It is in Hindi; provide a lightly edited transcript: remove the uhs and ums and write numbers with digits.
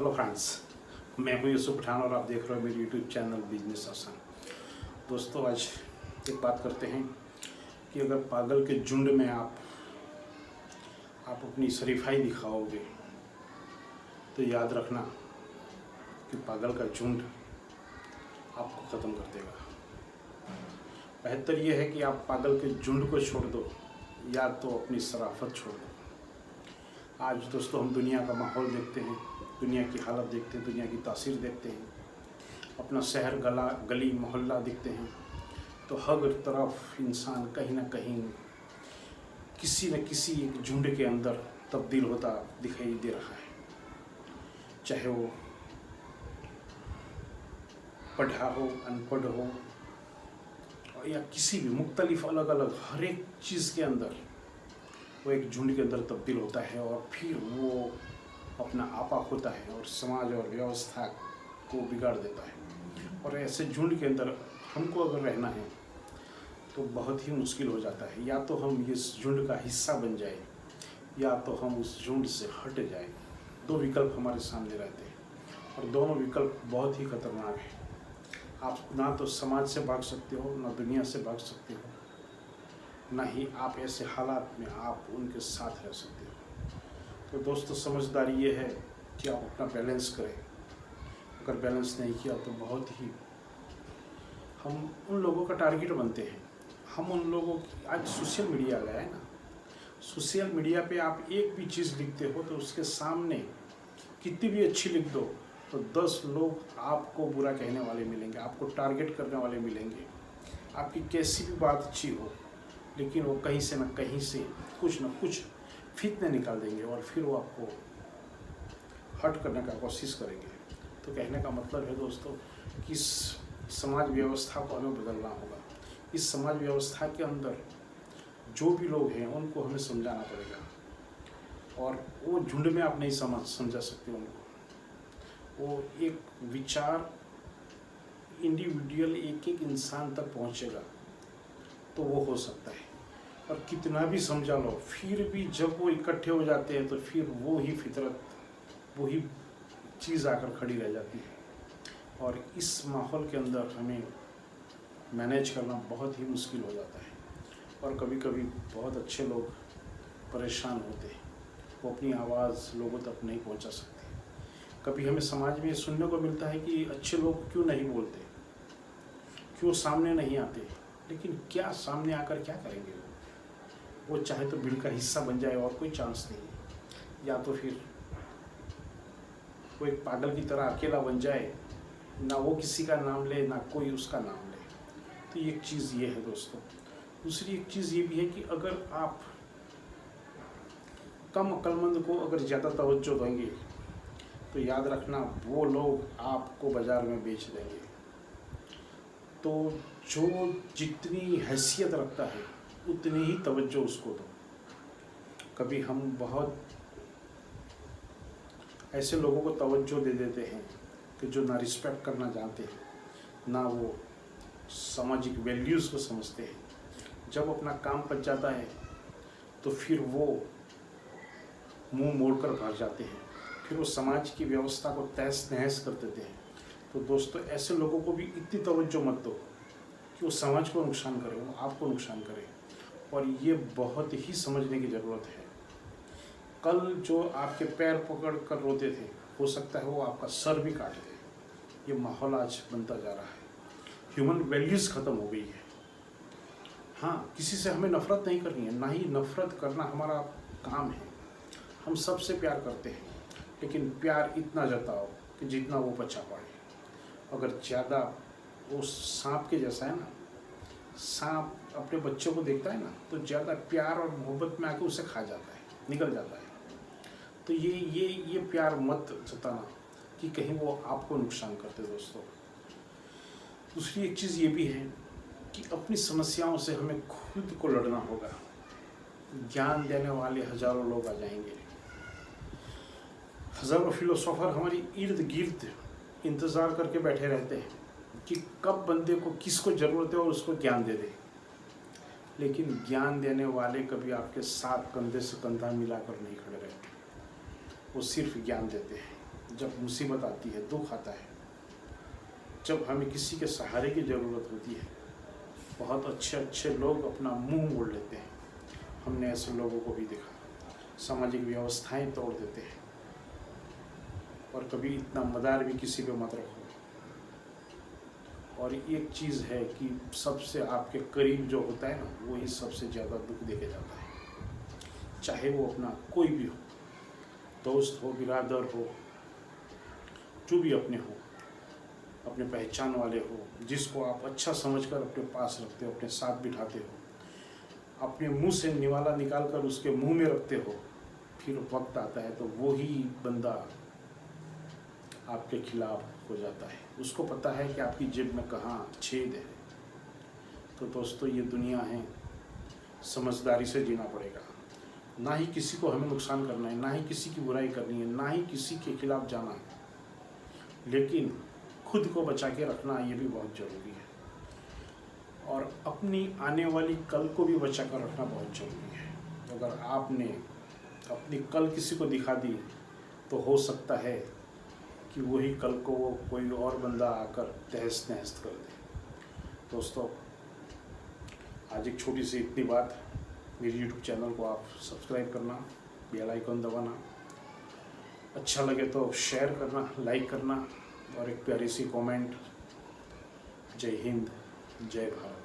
हेलो फ्रेंड्स, मैं हूं यूसुफ पठान और आप देख रहे हो मेरी यूट्यूब चैनल बिजनेस आसान। दोस्तों, आज एक बात करते हैं कि अगर पागल के झुंड में आप अपनी शरीफाई दिखाओगे तो याद रखना कि पागल का झुंड आपको ख़त्म कर देगा। बेहतर यह है कि आप पागल के झुंड को छोड़ दो या तो अपनी शराफत छोड़ दो। आज दोस्तों हम दुनिया का माहौल देखते हैं, दुनिया की हालत देखते हैं, दुनिया की तासीर देखते हैं, अपना शहर गली मोहल्ला देखते हैं तो हर तरफ इंसान कहीं ना कहीं किसी न किसी एक झुंड के अंदर तब्दील होता दिखाई दे रहा है। चाहे वो पढ़ा हो, अनपढ़ हो या किसी भी मुख्तलिफ अलग अलग हर एक चीज़ के अंदर वो एक झुंड के अंदर तब्दील होता है और फिर वो अपना आपा होता है और समाज और व्यवस्था को बिगाड़ देता है। और ऐसे झुंड के अंदर हमको अगर रहना है तो बहुत ही मुश्किल हो जाता है। या तो हम इस झुंड का हिस्सा बन जाए या तो हम उस झुंड से हट जाए। दो विकल्प हमारे सामने रहते हैं और दोनों विकल्प बहुत ही खतरनाक हैं। आप ना तो समाज से भाग सकते हो, ना दुनिया से भाग सकते हो, ना ही आप ऐसे हालात में आप उनके साथ रह सकते हो। तो दोस्तों, समझदारी ये है कि आप अपना बैलेंस करें। अगर बैलेंस नहीं किया तो बहुत ही हम उन लोगों का टारगेट बनते हैं। हम उन लोगों की आज सोशल मीडिया आ गया है ना, सोशल मीडिया पे आप एक भी चीज़ लिखते हो तो उसके सामने कितनी भी अच्छी लिख दो तो 10 लोग आपको बुरा कहने वाले मिलेंगे, आपको टारगेट करने वाले मिलेंगे। आपकी कैसी भी बात अच्छी हो लेकिन वो कहीं से न कहीं से कुछ न कुछ फितने निकाल देंगे और फिर वो आपको हर्ट करने का कोशिश करेंगे। तो कहने का मतलब है दोस्तों कि इस समाज व्यवस्था को हमें बदलना होगा। इस समाज व्यवस्था के अंदर जो भी लोग हैं उनको हमें समझाना पड़ेगा और वो झुंड में आप नहीं समझा सकते उनको। वो एक विचार इंडिविजुअल एक एक इंसान तक पहुंचेगा तो वो हो सकता है। और कितना भी समझा लो फिर भी जब वो इकट्ठे हो जाते हैं तो फिर वो ही फितरत, वो ही चीज़ आकर खड़ी रह जाती है। और इस माहौल के अंदर हमें मैनेज करना बहुत ही मुश्किल हो जाता है और कभी कभी बहुत अच्छे लोग परेशान होते हैं, वो अपनी आवाज़ लोगों तक नहीं पहुंचा सकते। कभी हमें समाज में सुनने को मिलता है कि अच्छे लोग क्यों नहीं बोलते, क्यों सामने नहीं आते, लेकिन क्या सामने आकर क्या करेंगे वो चाहे तो भीड़ का हिस्सा बन जाए और कोई चांस नहीं है, या तो फिर वो एक पागल की तरह अकेला बन जाए, ना वो किसी का नाम ले ना कोई उसका नाम ले। तो एक चीज़ ये है दोस्तों। दूसरी एक चीज़ ये भी है कि अगर आप कम अक्लमंद को अगर ज़्यादा तवज्जो देंगे तो याद रखना वो लोग आपको बाज़ार में बेच देंगे। तो जो जितनी हैसियत रखता है उतनी ही तवज्जो उसको दो। कभी हम बहुत ऐसे लोगों को तवज्जो दे देते हैं कि जो ना रिस्पेक्ट करना जानते हैं, ना वो सामाजिक वैल्यूज़ को समझते हैं। जब अपना काम पच जाता है तो फिर वो मुंह मोड़कर भाग जाते हैं, फिर वो समाज की व्यवस्था को तहस नहस कर देते हैं। तो दोस्तों, ऐसे लोगों को भी इतनी तवज्जो मत दो कि वो समाज को नुकसान करे, वो आपको नुकसान करे। और ये बहुत ही समझने की ज़रूरत है। कल जो आपके पैर पकड़ कर रोते थे हो सकता है वो आपका सर भी काट दे। ये माहौल आज बनता जा रहा है। ह्यूमन वैल्यूज़ ख़त्म हो गई है। हाँ, किसी से हमें नफ़रत नहीं करनी है, ना ही नफ़रत करना हमारा काम है। हम सबसे प्यार करते हैं लेकिन प्यार इतना जताओ कि जितना वो बचा पाए। अगर ज़्यादा वो सांप के जैसा है ना, सांप अपने बच्चों को देखता है ना तो ज़्यादा प्यार और मोहब्बत में आके उसे खा जाता है, निकल जाता है। तो ये प्यार मत जताना कि कहीं वो आपको नुकसान करते। दोस्तों, दूसरी एक चीज़ ये भी है कि अपनी समस्याओं से हमें खुद को लड़ना होगा। ज्ञान देने वाले हज़ारों लोग आ जाएंगे, हज़ारों फिलोसोफर हमारी इर्द गिर्द इंतज़ार करके बैठे रहते हैं कि कब बंदे को किसको ज़रूरत है और उसको ज्ञान दे दे। लेकिन ज्ञान देने वाले कभी आपके साथ कंधे से कंधा मिलाकर नहीं खड़े रहते, वो सिर्फ ज्ञान देते हैं। जब मुसीबत आती है, दुख आता है, जब हमें किसी के सहारे की ज़रूरत होती है, बहुत अच्छे अच्छे लोग अपना मुंह मोड़ लेते हैं। हमने ऐसे लोगों को भी देखा, सामाजिक व्यवस्थाएं तोड़ देते हैं। और कभी इतना मदार भी किसी पे मत रखो। और एक चीज़ है कि सबसे आपके करीब जो होता है ना, वही सबसे ज़्यादा दुख देके जाता है। चाहे वो अपना कोई भी हो, दोस्त हो, बिरादर हो, जो भी अपने हो, अपने पहचान वाले हो, जिसको आप अच्छा समझकर अपने पास रखते हो, अपने साथ बिठाते हो, अपने मुंह से निवाला निकाल कर उसके मुंह में रखते हो, फिर वक्त आता है तो वही बंदा आपके खिलाफ हो जाता है। उसको पता है कि आपकी जेब में कहाँ छेद है। तो दोस्तों, ये दुनिया है, समझदारी से जीना पड़ेगा। ना ही किसी को हमें नुकसान करना है, ना ही किसी की बुराई करनी है, ना ही किसी के खिलाफ जाना है, लेकिन खुद को बचा के रखना ये भी बहुत ज़रूरी है। और अपनी आने वाली कल को भी बचा कर रखना बहुत ज़रूरी है। अगर आपने अपनी कल किसी को दिखा दी तो हो सकता है कि वही कल को वो कोई और बंदा आकर तहस नहस कर दे। दोस्तों, आज एक छोटी सी इतनी बात। मेरी YouTube चैनल को आप सब्सक्राइब करना, बेल आइकन दबाना, अच्छा लगे तो शेयर करना, लाइक करना और एक प्यारी सी कमेंट। जय हिंद, जय भारत।